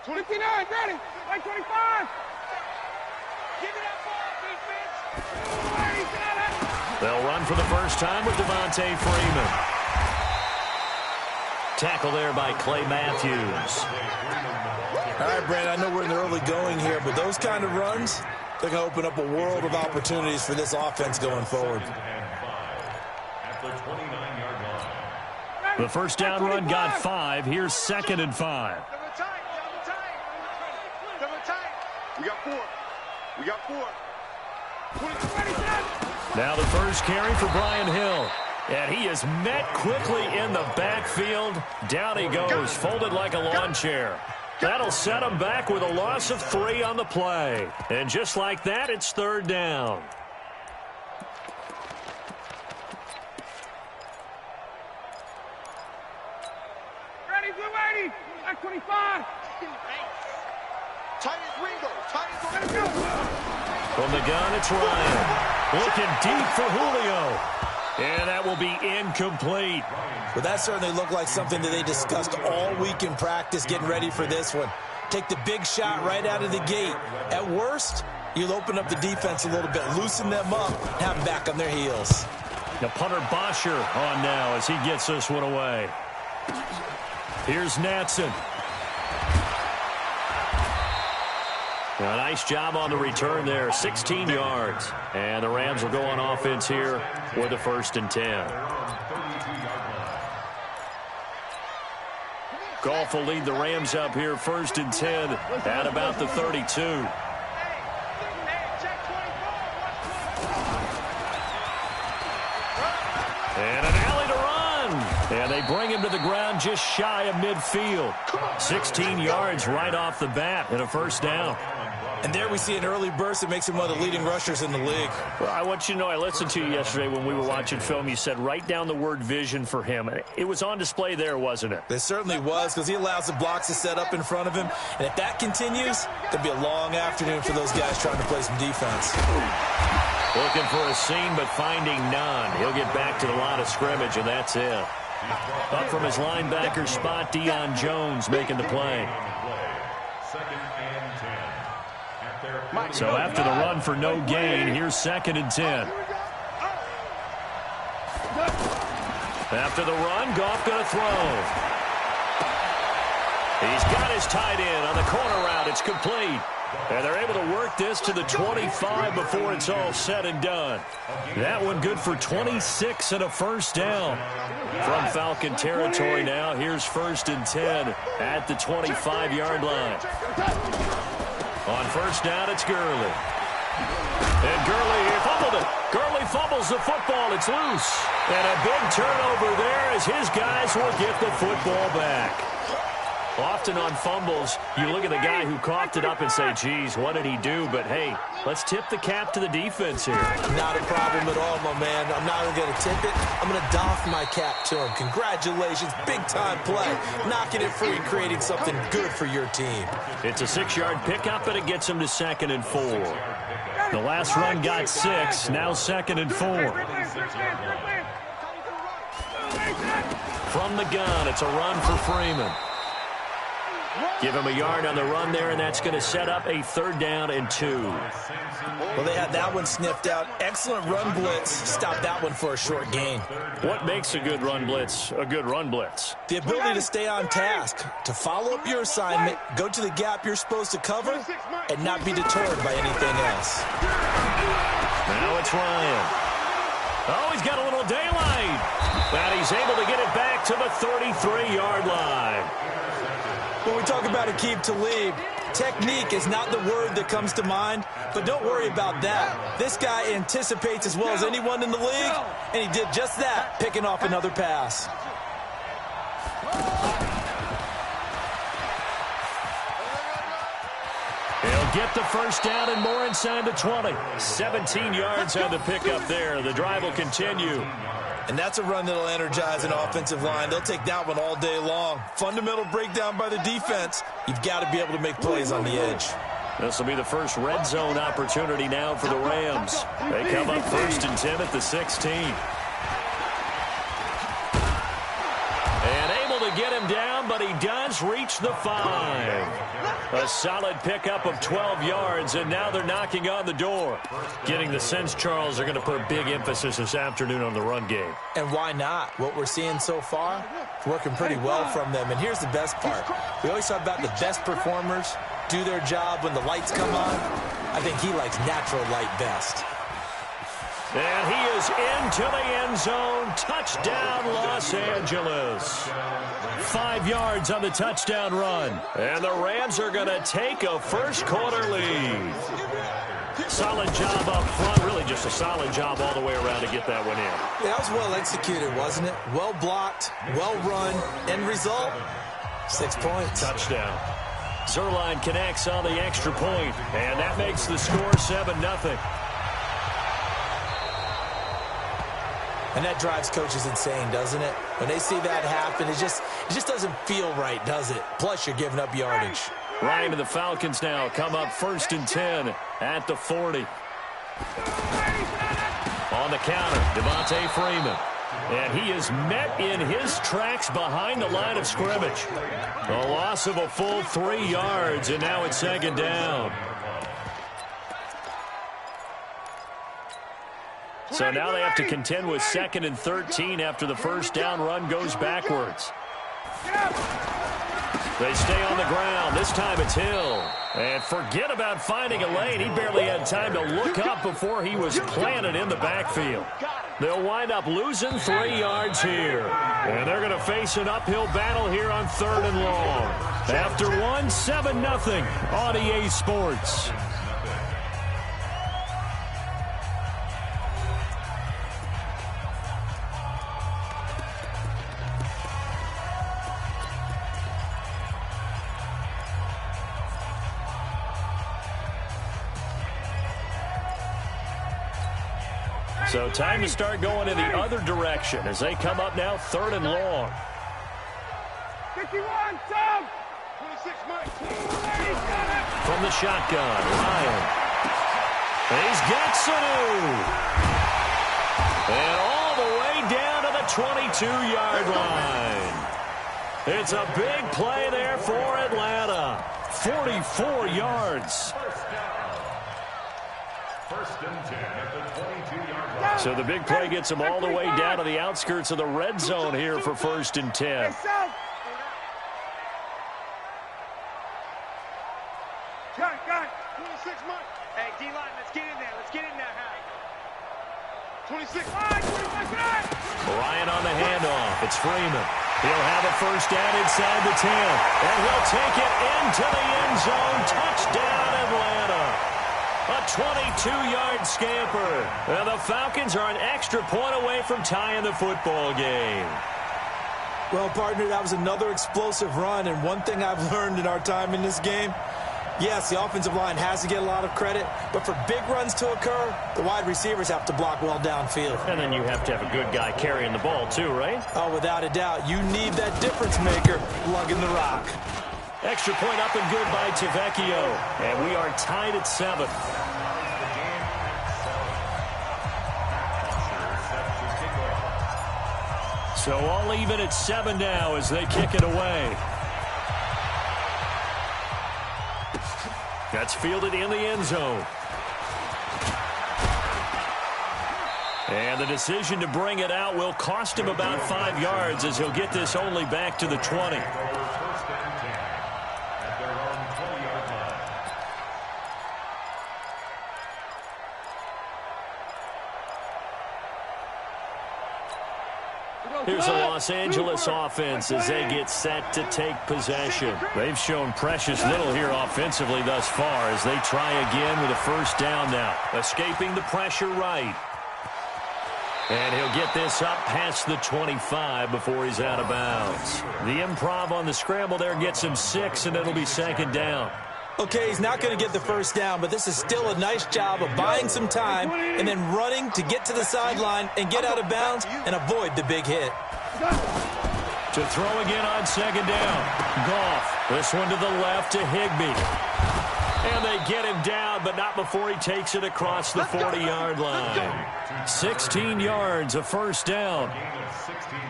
59, ready. Like 25. Give me that ball, defense. They'll run for the first time with Devontae Freeman. Tackle there by Clay Matthews. All right, Brandon, I know we're in the early going here, but those kind of runs, they're going to open up a world of opportunities for this offense going forward. The first down run got 5. Here's 2nd and 5. We got 4. We got 4. Now the first carry for Brian Hill. And he is met quickly in the backfield. Down he goes, folded like a lawn chair. That'll set him back with a loss of 3 on the play. And just like that, it's 3rd down. Ready, blue 80. Like 25. Tight as Ringo. Tight as Ringo. From the gun, it's Ryan. Looking deep for Julio. And that will be incomplete. But that certainly looked like something that they discussed all week in practice getting ready for this one. Take the big shot right out of the gate. At worst, you'll open up the defense a little bit, loosen them up, and have them back on their heels. The punter Bosher on now as he gets this one away. Here's Natson. A nice job on the return there, 16 yards. And the Rams will go on offense here with a 1st and 10. Goff will lead the Rams up here, 1st and 10 at about the 32. And an alley to run. And they bring him to the ground just shy of midfield. 16 yards right off the bat and a 1st down. And there we see an early burst that makes him one of the leading rushers in the league. Well, I want you to know, I listened to you yesterday when we were watching film. You said write down the word vision for him. It was on display there, wasn't it? It certainly was, because he allows the blocks to set up in front of him. And if that continues, there'll be a long afternoon for those guys trying to play some defense. Looking for a seam, but finding none. He'll get back to the line of scrimmage, and that's it. Up from his linebacker spot, Deion Jones making the play. So after the run for no gain, here's 2nd and 10. After the run, Goff going to throw. He's got his tight end on the corner route. It's complete. And they're able to work this to the 25 before it's all said and done. That one good for 26 and a 1st down. From Falcon territory now, here's 1st and 10 at the 25-yard line. On 1st down, it's Gurley. And Gurley, he fumbled it. Gurley fumbles the football. It's loose. And a big turnover there as his guys will get the football back. Often on fumbles, you look at the guy who coughed it up and say, geez, what did he do? But, hey, let's tip the cap to the defense here. Not a problem at all, my man. I'm not even going to tip it. I'm going to doff my cap to him. Congratulations. Big-time play. Knocking it free and creating something good for your team. It's a 6-yard pickup, and it gets him to 2nd and 4. The last run got 6. Now 2nd and 4. From the gun, it's a run for Freeman. Give him a yard on the run there, and that's going to set up a 3rd down and 2. Well, they had that one sniffed out. Excellent run blitz. Stopped that one for a short gain. What makes a good run blitz a good run blitz? The ability to stay on task, to follow up your assignment, go to the gap you're supposed to cover, and not be deterred by anything else. Now it's Ryan. Oh, he's got a little daylight. And he's able to get it back to the 33-yard line. When we talk about Aqib Talib, technique is not the word that comes to mind, but don't worry about that. This guy anticipates as well as anyone in the league, and he did just that, picking off another pass. He'll get the 1st down and more inside the 20. 17 yards on the pickup there. The drive will continue. And that's a run that'll energize an offensive line. They'll take that one all day long. Fundamental breakdown by the defense. You've got to be able to make plays on the edge. This will be the first red zone opportunity now for the Rams. They come up 1st and 10 at the 16. And able to get him down, but he does does reach the 5. A solid pickup of 12 yards, and now they're knocking on the door. Getting the sense, Charles, they're going to put a big emphasis this afternoon on the run game. And why not? What we're seeing so far, it's working pretty well from them. And here's the best part. We always talk about the best performers do their job when the lights come on. I think he likes natural light best. And he is into the end zone. Touchdown, Los Angeles. 5 yards on the touchdown run. And the Rams are going to take a first-quarter lead. Solid job up front. Really just a solid job all the way around to get that one in. Yeah, that was well executed, wasn't it? Well blocked, well run. End result, 6 points. Touchdown. Zerline connects on the extra point, and that makes the score 7-0. And that drives coaches insane, doesn't it? When they see that happen, it just doesn't feel right, does it? Plus, you're giving up yardage. Ryan and the Falcons now come up 1st and 10 at the 40. On the counter, Devontae Freeman. And he is met in his tracks behind the line of scrimmage. A loss of a full 3 yards, and now it's 2nd down. So now they have to contend with 2nd and 13 after the first down run goes backwards. They stay on the ground. This time it's Hill. And forget about finding a lane. He barely had time to look up before he was planted in the backfield. They'll wind up losing 3 yards here. And they're going to face an uphill battle here on 3rd and long. After 7-0 on EA Sports. So time to start going in the other direction as they come up now 3rd and long. 51, Tom! 26, Mike. From the shotgun, Ryan. He's got Sanu. And all the way down to the 22-yard line. It's a big play there for Atlanta. 44 yards. First and 10 at the 22-yard line. So the big play gets him all the way down to the outskirts of the red zone here for 1st and 10. Got it. 26, Mike. Hey, D-line, let's get in there. Let's get in there, Harry. 26. Ryan on the handoff. It's Freeman. He'll have a first down inside the 10. And he'll take it into the end zone. Touchdown, Atlanta. A 22-yard scamper. And the Falcons are an extra point away from tying the football game. Well, partner, that was another explosive run. And one thing I've learned in our time in this game, yes, the offensive line has to get a lot of credit, but for big runs to occur, the wide receivers have to block well downfield. And then you have to have a good guy carrying the ball too, right? Oh, without a doubt. You need that difference maker lugging the rock. Extra point up and good by Tavecchio. And we are tied at 7. So all even at 7 now as they kick it away. That's fielded in the end zone. And the decision to bring it out will cost him about 5 yards as he'll get this only back to the 20. Here's the Los Angeles offense as they get set to take possession. They've shown precious little here offensively thus far as they try again with a first down now. Escaping the pressure right. And he'll get this up past the 25 before he's out of bounds. The improv on the scramble there gets him 6, and it'll be 2nd down. Okay, he's not going to get the first down, but this is still a nice job of buying some time and then running to get to the sideline and get out of bounds and avoid the big hit. To throw again on 2nd down. Goff. This one to the left to Higbee. And they get him down, but not before he takes it across the 40-yard line. 16 yards, a first down.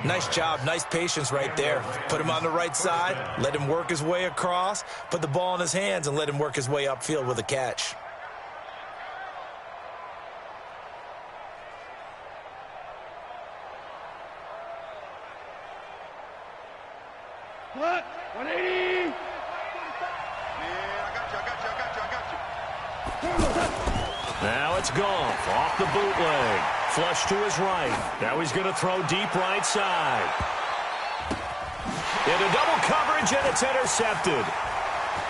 Nice job, nice patience right there. Put him on the right side, let him work his way across, put the ball in his hands, and let him work his way upfield with a catch. What? 180! Now it's Goff off the bootleg. Flush to his right. Now he's going to throw deep right side. Into double coverage, and it's intercepted.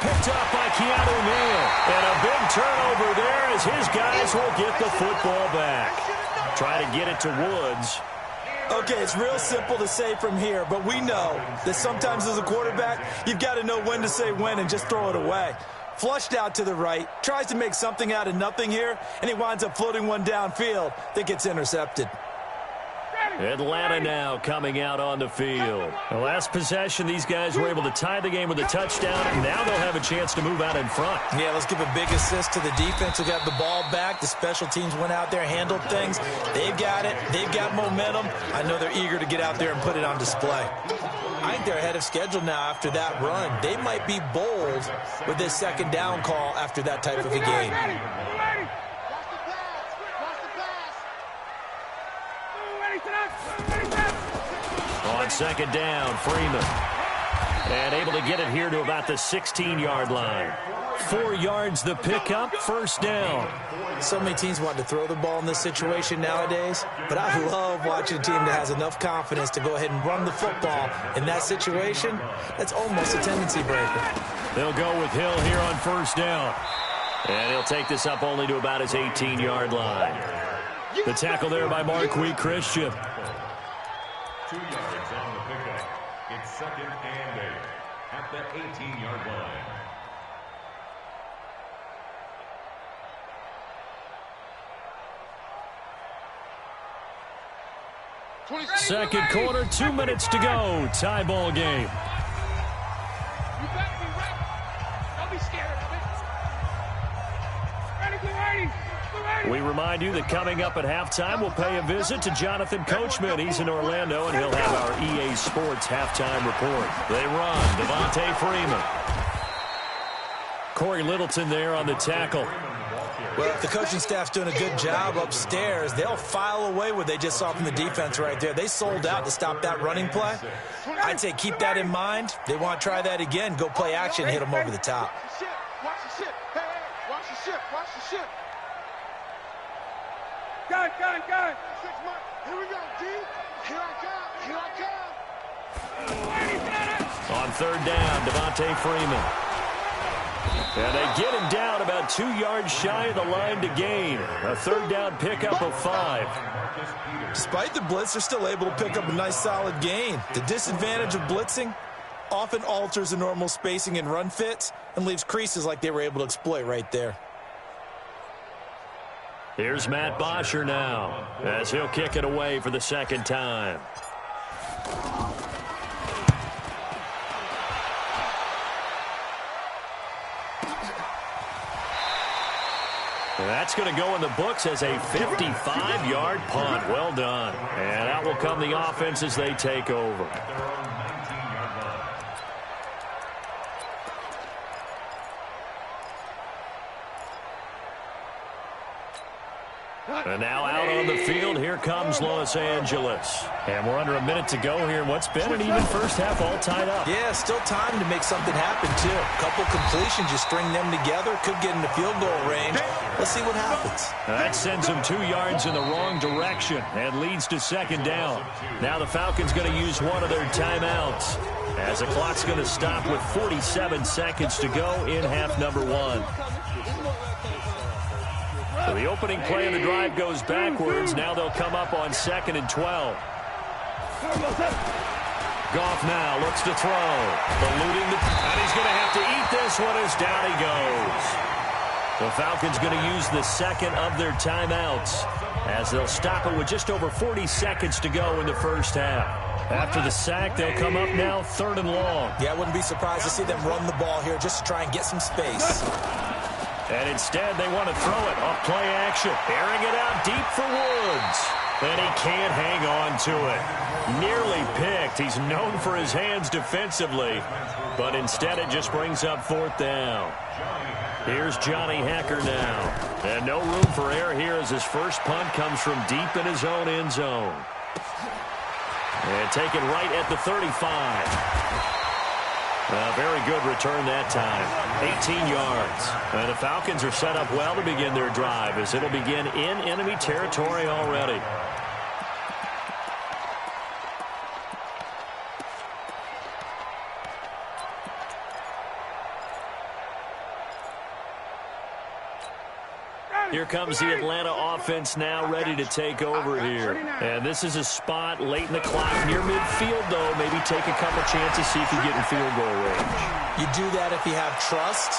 Picked up by Keanu Neal. And a big turnover there as his guys will get the football back. Try to get it to Woods. Okay, it's real simple to say from here, but we know that sometimes as a quarterback, you've got to know when to say when and just throw it away. Flushed out to the right, tries to make something out of nothing here, and he winds up floating one downfield that gets intercepted. Atlanta now coming out on the field. The last possession, these guys were able to tie the game with a touchdown, and now they'll have a chance to move out in front. Yeah, let's give a big assist to the defense who got the ball back. The special teams went out there, handled things. They've got it. They've got momentum. I know they're eager to get out there and put it on display. I think they're ahead of schedule now after that run. They might be bold with this second down call after that type of a game. On second down, Freeman. And able to get it here to about the 16-yard line. 4 yards the pickup, first down. So many teams want to throw the ball in this situation nowadays, but I love watching a team that has enough confidence to go ahead and run the football in that situation. That's almost a tendency breaker. They'll go with Hill here on first down. And he'll take this up only to about his 18-yard line. The tackle there by Marquis Christian. 2 yards on the pickup. It's 2nd and 8 at the 18-yard line. Second quarter, 2 minutes to go. Tie ball game. You better be ready. Don't be scared of it. Ready, get ready. Get ready. We remind you that coming up at halftime, we'll pay a visit to Jonathan Coachman. He's in Orlando, and he'll have our EA Sports halftime report. They run. Devontae Freeman. Corey Littleton there on the tackle. Well, if the coaching staff's doing a good job upstairs, they'll file away what they just saw from the defense right there. They sold out to stop that running play. I'd say keep that in mind. They want to try that again. Go play action, hit them over the top. Watch the ship. Hey, watch the ship. Watch the ship. Gun. 6 months. Here we go, D. Here I come. On third down, Devontae Freeman. And they get him down about 2 yards shy of the line to gain. A third down pickup of 5. Despite the blitz, they're still able to pick up a nice solid gain. The disadvantage of blitzing often alters the normal spacing and run fits and leaves creases like they were able to exploit right there. Here's Matt Bosher now as he'll kick it away for the second time. That's going to go in the books as a 55-yard punt. Well done. And out will come the offense as they take over. And now out on the field, here comes Los Angeles. And we're under a minute to go here in what's been an even first half, all tied up. Yeah, still time to make something happen, too. A couple completions, you string them together, could get into field goal range. Let's see what happens. That sends them 2 yards in the wrong direction and leads to second down. Now the Falcons going to use one of their timeouts as the clock's going to stop with 47 seconds to go in half number 1. So the opening play of the drive goes backwards. Now they'll come up on 2nd and 12. Goff now looks to throw. Eluding and he's going to have to eat this one as down he goes. The Falcons going to use the second of their timeouts as they'll stop it with just over 40 seconds to go in the first half. After the sack, they'll come up now 3rd and long. Yeah, I wouldn't be surprised to see them run the ball here just to try and get some space. And instead, they want to throw it off play action. Airing it out deep for Woods. And he can't hang on to it. Nearly picked. He's known for his hands defensively. But instead, it just brings up 4th down. Here's Johnny Hacker now. And no room for error here as his first punt comes from deep in his own end zone. And taken right at the 35. A very good return that time. 18 yards. And the Falcons are set up well to begin their drive as it'll begin in enemy territory already. Here comes the Atlanta offense now ready to take over here. And this is a spot late in the clock near midfield, though. Maybe take a couple chances, see if you get in field goal range. You do that if you have trust.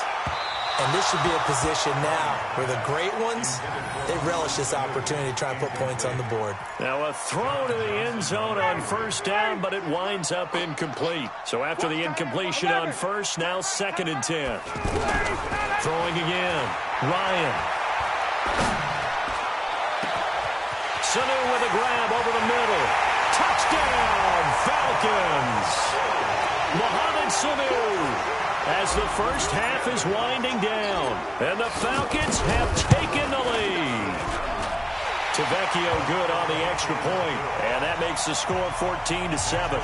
And this should be a position now where the great ones, they relish this opportunity to try and put points on the board. Now a throw to the end zone on 1st down, but it winds up incomplete. So after the incompletion on 1st, now 2nd and 10. Throwing again. Ryan. Sanu with a grab over the middle. Touchdown, Falcons. Mohamed Sanu as the first half is winding down. And the Falcons have taken the lead. Tavecchio good on the extra point. And that makes the score 14-7.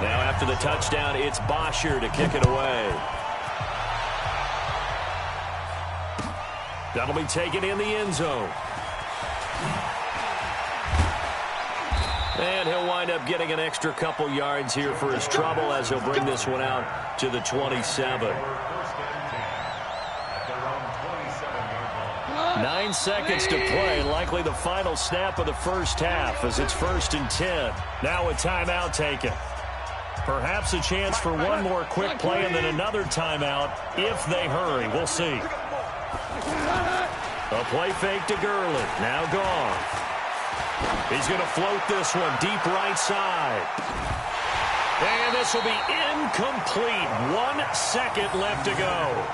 Now after the touchdown, it's Bosher to kick it away. That'll be taken in the end zone. And he'll wind up getting an extra couple yards here for his trouble as he'll bring this one out to the 27. 9 seconds to play, likely the final snap of the first half as it's 1st and 10. Now a timeout taken. Perhaps a chance for one more quick play and then another timeout if they hurry. We'll see. A play fake to Gurley. Now gone. He's going to float this one deep right side. And this will be incomplete. 1 second left to go.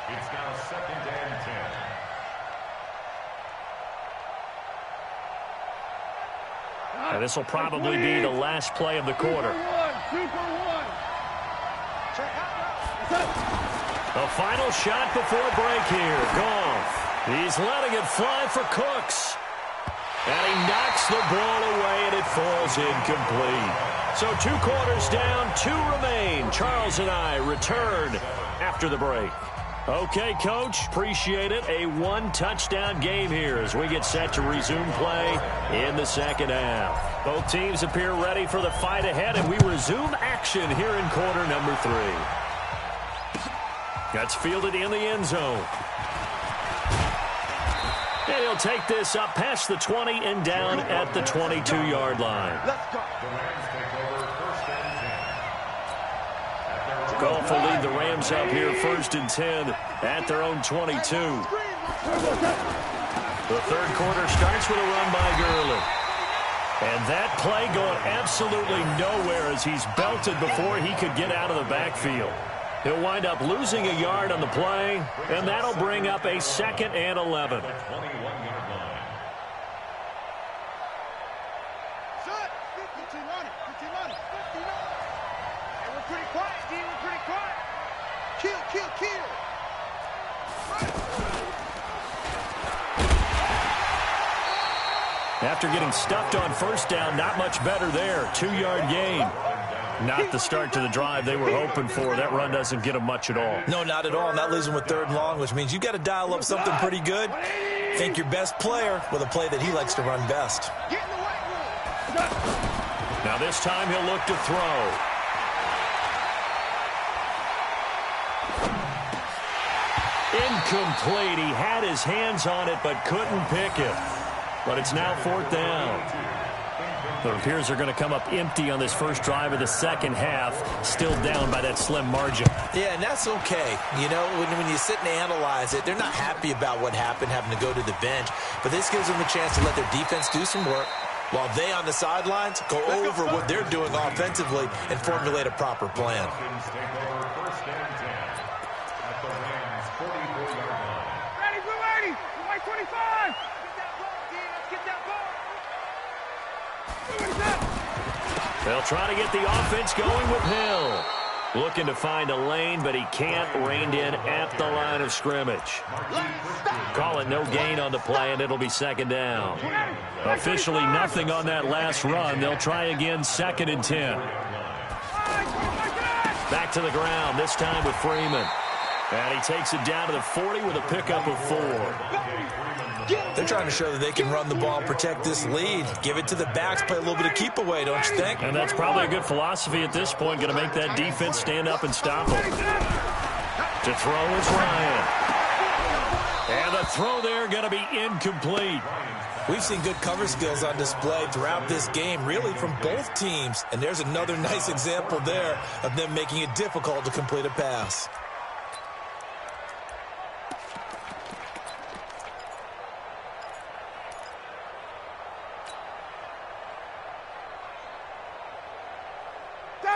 It's now 2nd and 10. And this will probably be the last play of the quarter. A final shot before break here. Goff. He's letting it fly for Cooks. And he knocks the ball away, and it falls incomplete. So 2 quarters down, 2 remain. Charles and I return after the break. Okay, Coach, appreciate it. A 1-touchdown game here as we get set to resume play in the second half. Both teams appear ready for the fight ahead, and we resume action here in quarter number 3. That's fielded in the end zone. And he'll take this up past the 20 and down at the 22-yard line. Let's go. Goff will lead the Rams up here 1st and 10 at their own 22. The third quarter starts with a run by Gurley. And that play going absolutely nowhere as he's belted before he could get out of the backfield. He'll wind up losing a yard on the play, and that'll bring up a 2nd and 11. After getting stuffed on 1st down, not much better there. 2-yard gain. Not the start to the drive they were hoping for. That run doesn't get them much at all. No, not at all. And that leaves them with 3rd and long, which means you've got to dial up something pretty good. Think your best player with a play that he likes to run best. Now this time he'll look to throw. Incomplete. He had his hands on it but couldn't pick it. But it's now 4th down. It appears they're going to come up empty on this first drive of the second half, still down by that slim margin. Yeah, and that's okay. You know, when you sit and analyze it, they're not happy about what happened, having to go to the bench. But this gives them a chance to let their defense do some work, while they on the sidelines go over what they're doing offensively and formulate a proper plan. Falcons take over first and 10 at the Rams' 44-yard line. Ready, blue 80. White 25. Get that ball, They'll try to get the offense going with Hill. Looking to find a lane, but he can't. Reined in at the line of scrimmage. Call it no gain on the play, and it'll be second down. Officially nothing on that last run. They'll try again, 2nd and 10. Back to the ground, this time with Freeman. And he takes it down to the 40 with a pickup of 4. They're trying to show that they can run the ball and protect this lead. Give it to the backs, play a little bit of keep away, don't you think? And that's probably a good philosophy at this point. Going to make that defense stand up and stop them. To throw is Ryan. And the throw there going to be incomplete. We've seen good cover skills on display throughout this game, really from both teams. And there's another nice example there of them making it difficult to complete a pass.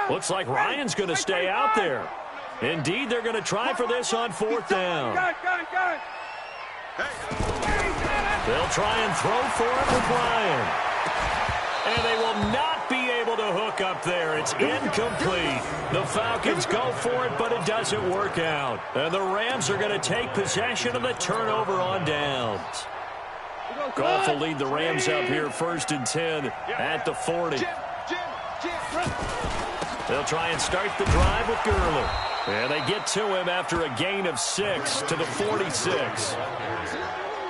Looks like Ryan's going to stay out there. Indeed, they're going to try for this on 4th down. They'll try and throw for it with Ryan. And they will not be able to hook up there. It's incomplete. The Falcons go for it, but it doesn't work out. And the Rams are going to take possession of the turnover on downs. Goff will lead the Rams up here 1st and 10 at the 40. They'll try and start the drive with Gurley. And they get to him after a gain of 6 to the 46.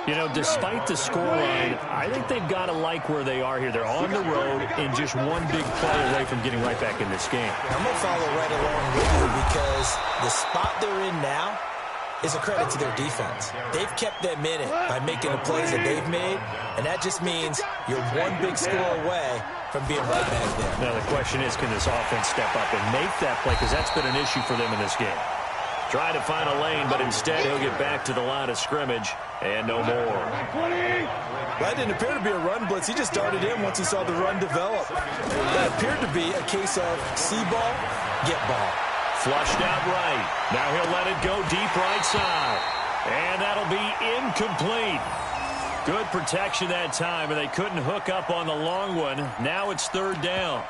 You know, despite the scoreline, I think they've got to like where they are here. They're on the road and just one big play away from getting right back in this game. I'm going to follow right along with you because the spot they're in now is a credit to their defense. They've kept them in it by making the plays that they've made, and that just means you're one big score away from being right back there. Now the question is, can this offense step up and make that play? Because that's been an issue for them in this game. Trying to find a lane, but instead he'll get back to the line of scrimmage and no more. That didn't appear to be a run blitz. He just darted in once he saw the run develop. That appeared to be a case of see ball, get ball. Flushed out right. Now he'll let it go deep right side. And that'll be incomplete. Good protection that time, and they couldn't hook up on the long one. Now it's 3rd down.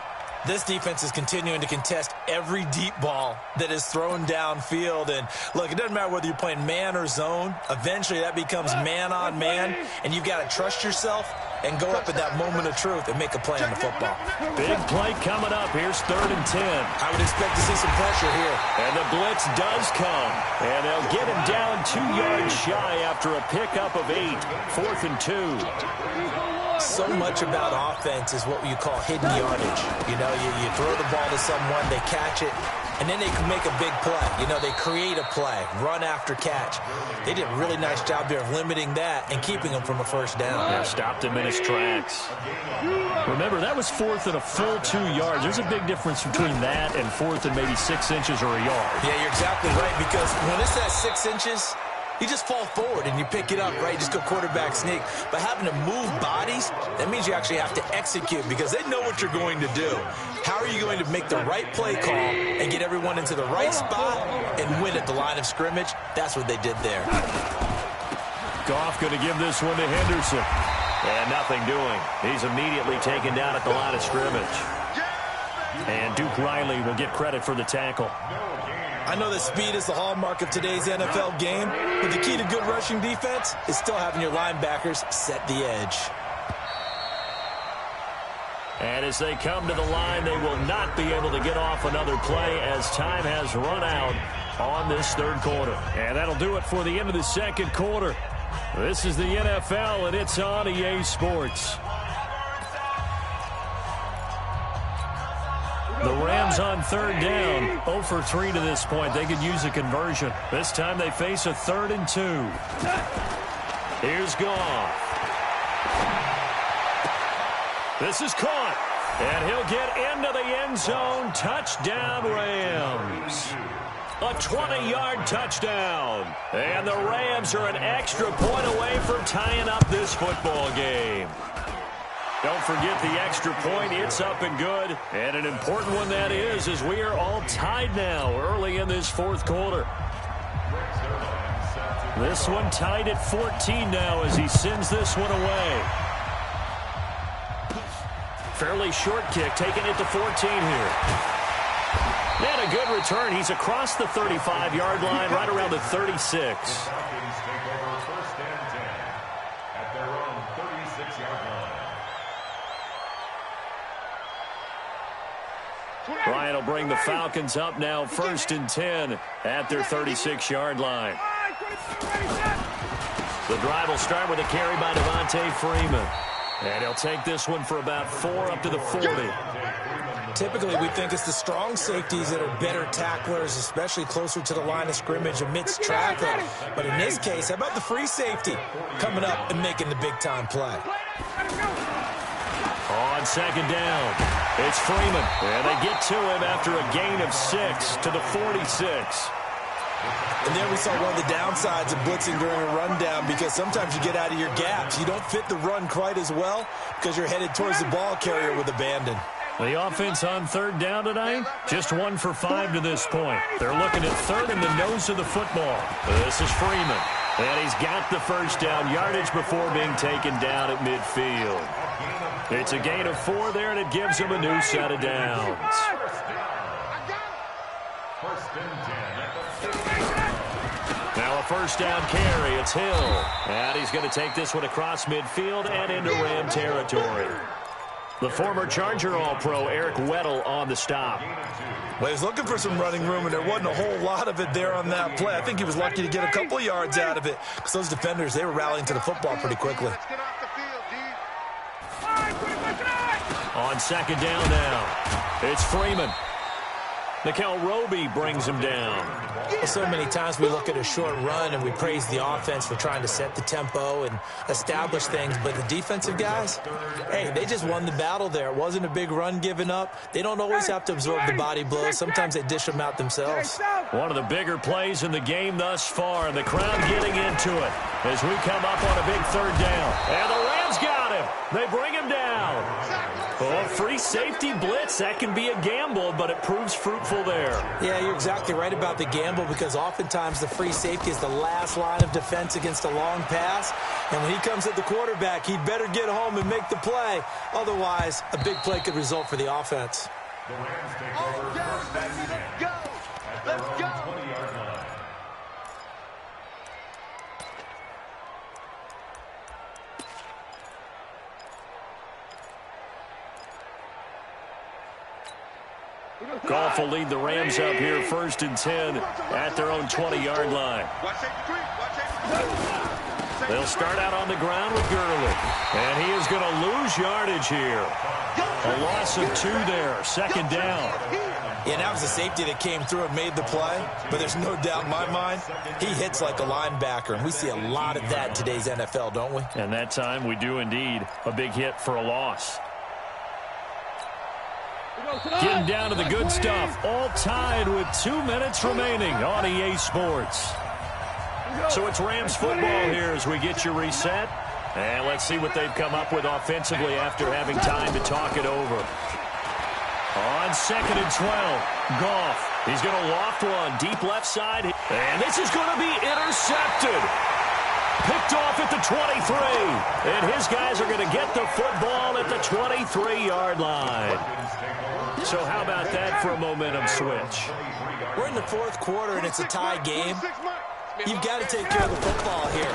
This defense is continuing to contest every deep ball that is thrown downfield. And, look, it doesn't matter whether you're playing man or zone. Eventually that becomes man on man, and you've got to trust yourself and go up at that moment of truth and make a play on the football. Big play coming up. Here's 3rd and 10. I would expect to see some pressure here. And the blitz does come. And they'll get him down 2 yards shy after a pickup of 8. 4th and 2. So much about offense is what you call hidden yardage. You know, you throw the ball to someone, they catch it, and then they can make a big play. You know, they create a play, run after catch. They did a really nice job there of limiting that and keeping him from a 1st down. Yeah, stopped him in his tracks. Remember, that was 4th and a full 2 yards. There's a big difference between that and 4th and maybe 6 inches or a yard. Yeah, you're exactly right, because when it's at 6 inches, you just fall forward and you pick it up, right? Just go quarterback sneak. But having to move bodies, that means you actually have to execute because they know what you're going to do. How are you going to make the right play call and get everyone into the right spot and win at the line of scrimmage? That's what they did there. Goff going to give this one to Henderson. And nothing doing. He's immediately taken down at the line of scrimmage. And Duke Riley will get credit for the tackle. I know that speed is the hallmark of today's NFL game, but the key to good rushing defense is still having your linebackers set the edge. And as they come to the line, they will not be able to get off another play as time has run out on this 3rd quarter. And that'll do it for the end of the 2nd quarter. This is the NFL, and it's on EA Sports. The Rams on 3rd down, 0 for 3 to this point. They could use a conversion. This time they face a 3rd and 2. Here's Goff. This is caught. And he'll get into the end zone. Touchdown, Rams. A 20-yard touchdown. And the Rams are an extra point away from tying up this football game. Don't forget the extra point. It's up and good. And an important one that is, as we are all tied now early in this fourth quarter. This one tied at 14 now as he sends this one away. Fairly short kick, taking it to 14 here. And a good return. He's across the 35-yard line, right around the 36. Bryant will bring the Falcons up now, 1st and 10 at their 36-yard line. The drive will start with a carry by Devontae Freeman. And he'll take this one for about 4 up to the 40. Typically, we think it's the strong safeties that are better tacklers, especially closer to the line of scrimmage amidst traffic. But in this case, how about the free safety coming up and making the big-time play? On 2nd down, it's Freeman. And they get to him after a gain of 6 to the 46. And there we saw one of the downsides of blitzing during a rundown, because sometimes you get out of your gaps. You don't fit the run quite as well because you're headed towards the ball carrier with abandon. The offense on 3rd down tonight, just 1 for 5 to this point. They're looking at 3rd in the nose of the football. This is Freeman. And he's got the 1st down yardage before being taken down at midfield. It's a gain of 4 there, and it gives him a new set of downs. Now a 1st down carry. It's Hill. And he's going to take this one across midfield and into Ram territory. The former Charger All-Pro Eric Weddle on the stop. Well, he was looking for some running room, and there wasn't a whole lot of it there on that play. I think he was lucky to get a couple of yards out of it, because those defenders, they were rallying to the football pretty quickly. On 2nd down now, it's Freeman. Nickel Roby brings him down. Well, so many times we look at a short run and we praise the offense for trying to set the tempo and establish things, but the defensive guys, hey, they just won the battle there. It wasn't a big run given up. They don't always have to absorb the body blows. Sometimes they dish them out themselves. One of the bigger plays in the game thus far, and the crowd getting into it as we come up on a big 3rd down. And the Rams got him. They bring him down. Oh, free safety blitz, that can be a gamble, but it proves fruitful there. Yeah, you're exactly right about the gamble, because oftentimes the free safety is the last line of defense against a long pass. And when he comes at the quarterback, he'd better get home and make the play. Otherwise, a big play could result for the offense. The Rams take over 1st and 10. Let's go. 20-yard line. Goff will lead the Rams up here, 1st and 10 at their own 20-yard line. They'll start out on the ground with Gurley. And he is going to lose yardage here. A loss of 2 there, 2nd down. Yeah, that was a safety that came through and made the play, but there's no doubt in my mind, he hits like a linebacker, and we see a lot of that in today's NFL, don't we? And that time we do indeed. A big hit for a loss. Getting down to the good stuff. All tied with 2 minutes remaining on EA Sports. So it's Rams football here as we get you reset. And let's see what they've come up with offensively after having time to talk it over. On 2nd and 12, Goff. He's going to loft one deep left side. And this is going to be intercepted. Picked off at the 23. And his guys are going to get the football at the 23-yard line. So how about that for a momentum switch? We're in the 4th quarter, and it's a tie game. You've got to take care of the football here.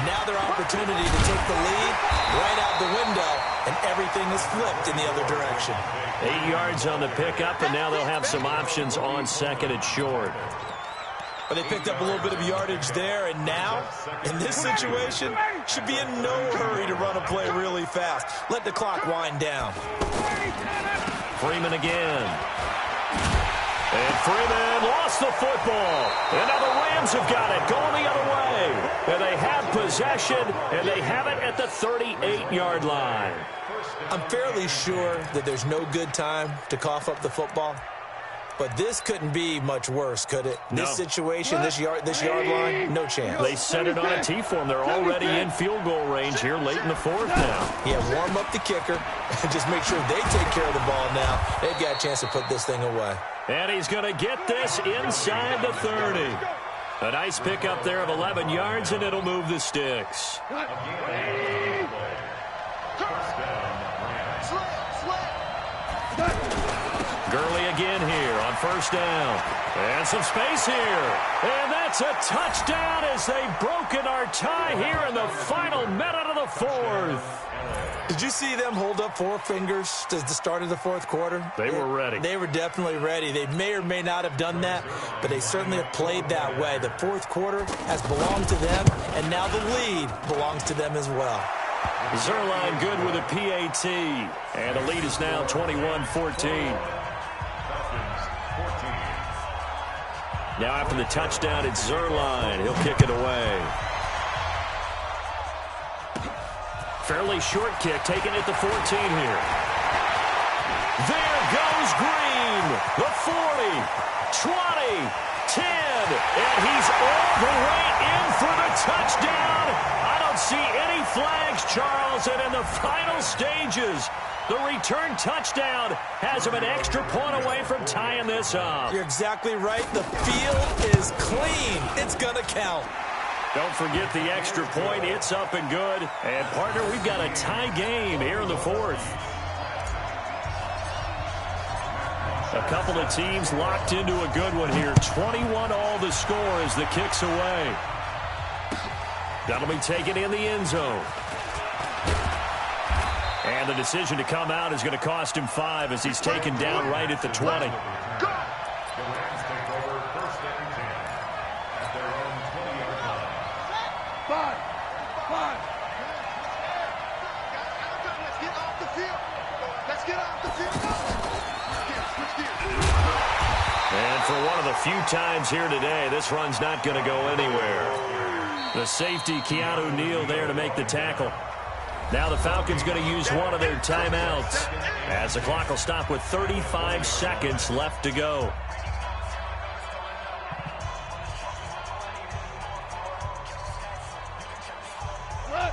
Now their opportunity to take the lead right out the window, and everything is flipped in the other direction. 8 yards on the pickup, and now they'll have some options on 2nd and short. But they picked up a little bit of yardage there, and now, in this situation, should be in no hurry to run a play really fast. Let the clock wind down. Freeman again. And Freeman lost the football. And now the Rams have got it, going the other way. And they have possession, and they have it at the 38-yard line. I'm fairly sure that there's no good time to cough up the football. But this couldn't be much worse, could it? No. This situation, this yard line, no chance. They set it on a tee for them. They're already in field goal range here late in the fourth now. Yeah, warm up the kicker and just make sure they take care of the ball now. They've got a chance to put this thing away. And he's going to get this inside the 30. A nice pickup there of 11 yards, and it'll move the sticks. Gurley again here on first down. And some space here. And that's a touchdown as they've broken our tie here in the final minute of the fourth. Did you see them hold up four fingers to the start of the fourth quarter? They were ready. They were definitely ready. They may or may not have done that, but they certainly have played that way. The fourth quarter has belonged to them, and now the lead belongs to them as well. Zerline good with a PAT. And the lead is now 21-14. Now after the touchdown, it's Zerline. He'll kick it away. Fairly short kick, taken at the 14 here. There goes Green. The 40, 20, 10. And he's all the way in for the touchdown. I don't see any flags, Charles. And in the final stages, the return touchdown has him an extra point away from tying this up. You're exactly right. The field is clean. It's going to count. Don't forget the extra point. It's up and good. And, partner, we've got a tie game here in the fourth. A couple of teams locked into a good one here. 21 all the score as the kick's away. That'll be taken in the end zone. And the decision to come out is going to cost him 5 as he's taken down right at the 20. And for one of the few times here today, this run's not going to go anywhere. The safety, Keanu Neal, there to make the tackle. Now the Falcons going to use one of their timeouts as the clock will stop with 35 seconds left to go.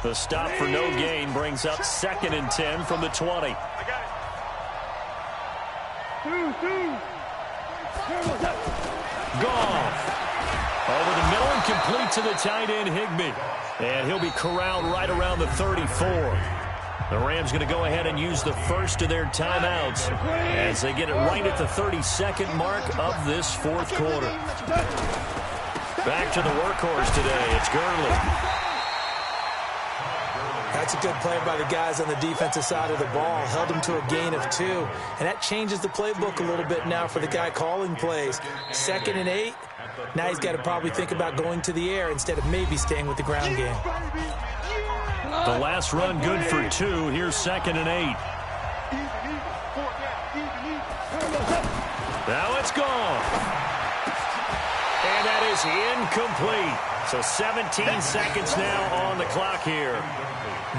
The stop for no gain brings up 2nd and 10 from the 20. Goff over the middle and complete to the tight end Higbee. And he'll be corralled right around the 34. The Rams going to go ahead and use the first of their timeouts as they get it right at the 32nd mark of this fourth quarter. Back to the workhorse today. It's Gurley. That's a good play by the guys on the defensive side of the ball. Held them to a gain of 2. And that changes the playbook a little bit now for the guy calling plays. 2nd and 8. Now he's got to probably think about going to the air instead of maybe staying with the ground game. The last run good for 2. Here's 2nd and 8. Now it's gone. And that is incomplete. So 17 seconds now on the clock here.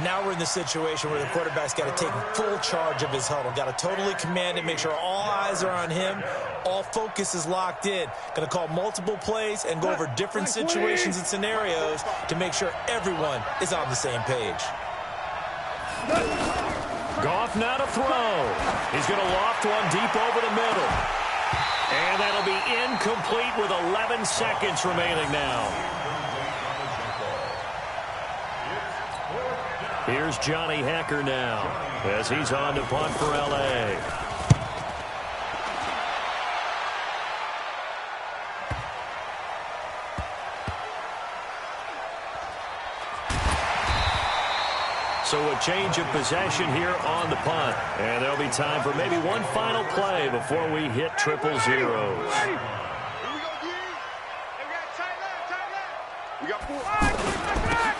Now we're in the situation where the quarterback's got to take full charge of his huddle. Got to totally command it, make sure all eyes are on him. All focus is locked in. Going to call multiple plays and go over different situations and scenarios to make sure everyone is on the same page. Goff now to throw. He's going to loft one deep over the middle. And that'll be incomplete with 11 seconds remaining now. Here's Johnny Hacker now as he's on to punt for L.A. So a change of possession here on the punt. And there'll be time for maybe one final play before we hit triple zeros.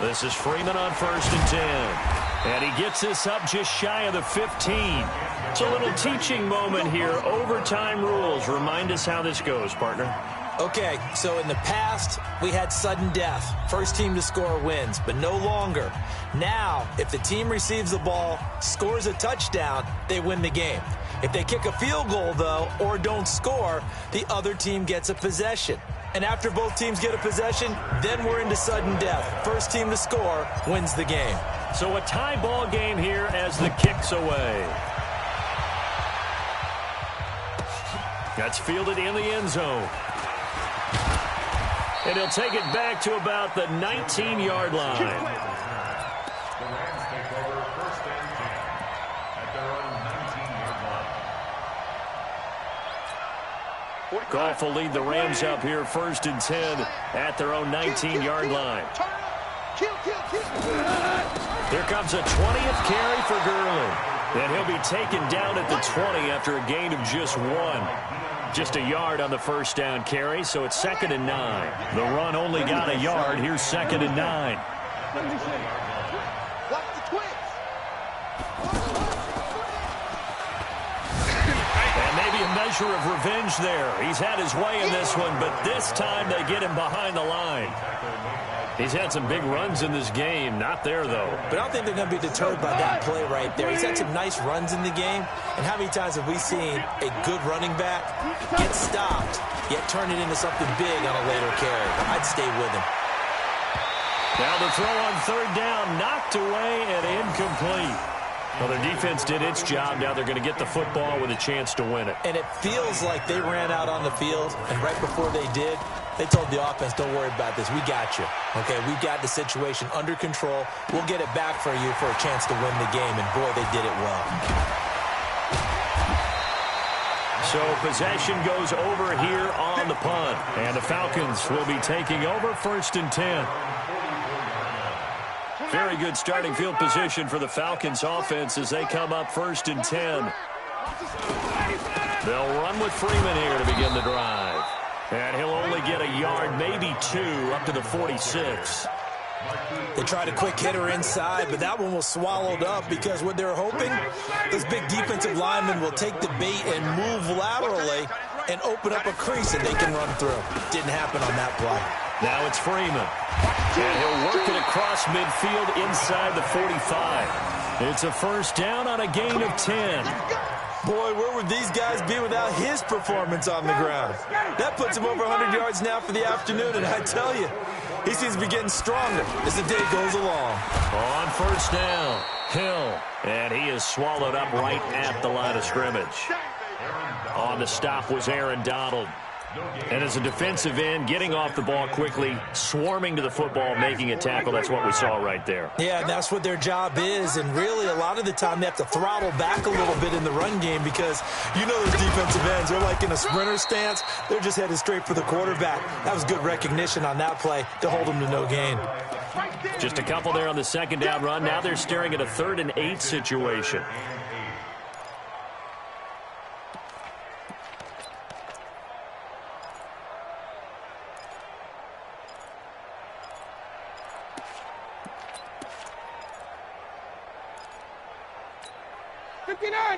This is Freeman on 1st and 10. And he gets this up just shy of the 15. It's a little teaching moment here. Overtime rules. Remind us how this goes, partner. Okay, so in the past, we had sudden death. First team to score wins, but no longer. Now, if the team receives the ball, scores a touchdown, they win the game. If they kick a field goal, though, or don't score, the other team gets a possession. And after both teams get a possession, then we're into sudden death. First team to score wins the game. So a tie ball game here as the kick's away. That's fielded in the end zone. And he'll take it back to about the 19-yard line. The Rams take over first and 10 at their own 19-yard line. Goff will lead the Rams up here first and 10 at their own 19-yard line. Here comes a 20th carry for Gurley. And he'll be taken down at the 20 after a gain of just 1. Just a yard on the first down carry, so it's 2nd and 9. The run only got a yard. Here's 2nd and 9. And maybe a measure of revenge there. He's had his way in this one, but this time they get him behind the line. He's had some big runs in this game. Not there, though. But I don't think they're going to be deterred by that play right there. He's had some nice runs in the game. And how many times have we seen a good running back get stopped, yet turn it into something big on a later carry? I'd stay with him. Now the throw on 3rd down, knocked away and incomplete. Well, their defense did its job. Now they're going to get the football with a chance to win it. And it feels like they ran out on the field, and right before they did, they told the offense, don't worry about this. We got you. Okay, we got the situation under control. We'll get it back for you for a chance to win the game. And, boy, they did it well. So possession goes over here on the punt. And the Falcons will be taking over 1st and 10. Very good starting field position for the Falcons offense as they come up 1st and 10. They'll run with Freeman here to begin the drive. And he'll only get a yard, maybe 2, up to the 46. They tried a quick hitter inside, but that one was swallowed up because what they're hoping, those big defensive linemen will take the bait and move laterally and open up a crease that they can run through. Didn't happen on that play. Now it's Freeman. And he'll work it across midfield inside the 45. It's a 1st down on a gain of 10. Boy, where would these guys be without his performance on the ground? That puts him over 100 yards now for the afternoon, and I tell you, he seems to be getting stronger as the day goes along. On 1st down, Hill, and he is swallowed up right at the line of scrimmage. On the stop was Aaron Donald. And as a defensive end, getting off the ball quickly, swarming to the football, making a tackle, that's what we saw right there. Yeah, and that's what their job is. And really, a lot of the time, they have to throttle back a little bit in the run game because you know those defensive ends, they're like in a sprinter stance. They're just headed straight for the quarterback. That was good recognition on that play to hold them to no gain. Just a couple there on the 2nd down run. Now they're staring at a 3rd and 8 situation.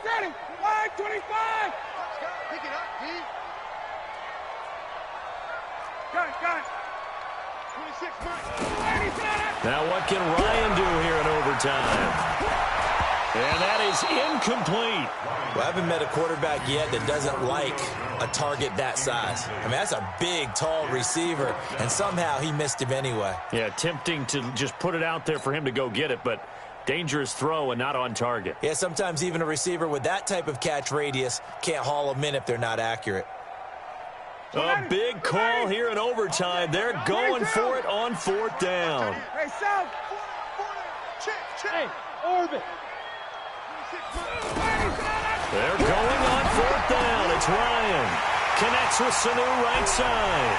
Ready. 525. Pick it up, D. Got it. 26 minutes. Now what can Ryan do here in overtime? And that is incomplete. Well, I haven't met a quarterback yet that doesn't like a target that size. I mean, that's a big, tall receiver, and somehow he missed him anyway. Yeah, tempting to just put it out there for him to go get it, but dangerous throw and not on target. Yeah, sometimes even a receiver with that type of catch radius can't haul them in if they're not accurate. A big call here in overtime. They're going for it on 4th down. Hey, South. Hey, orbit. They're going on 4th down. It's Ryan. Connects with Sanu right side.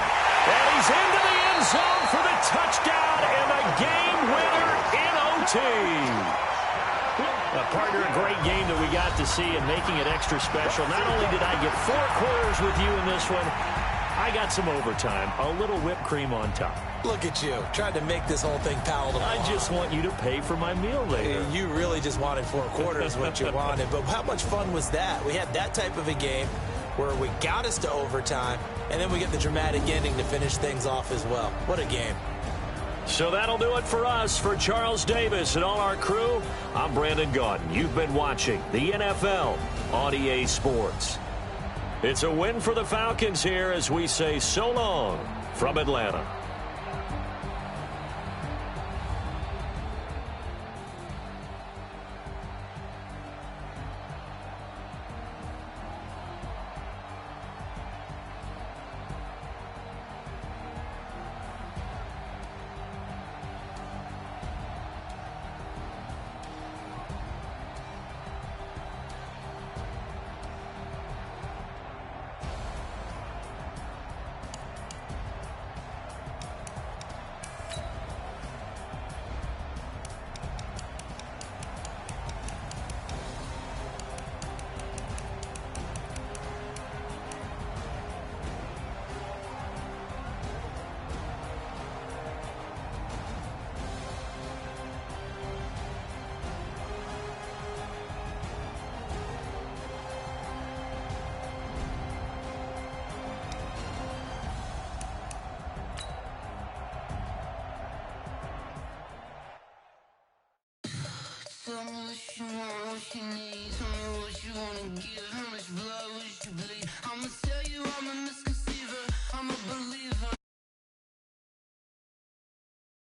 And he's into the end zone for the touchdown and a game winner in OT. Partner, a great game that we got to see and making it extra special. Not only did I get 4 quarters with you in this one, I got some overtime, a little whipped cream on top. Look at you, trying to make this whole thing palatable. I just want you to pay for my meal later. You really just wanted 4 quarters, what you wanted. But how much fun was that? We had that type of a game where we got us to overtime, and then we get the dramatic ending to finish things off as well. What a game. So that'll do it for us. For Charles Davis and all our crew, I'm Brandon Gaudin. You've been watching the NFL on EA Sports. It's a win for the Falcons here as we say so long from Atlanta. Tell me what you want, what you need. Tell me what you wanna give. How much blood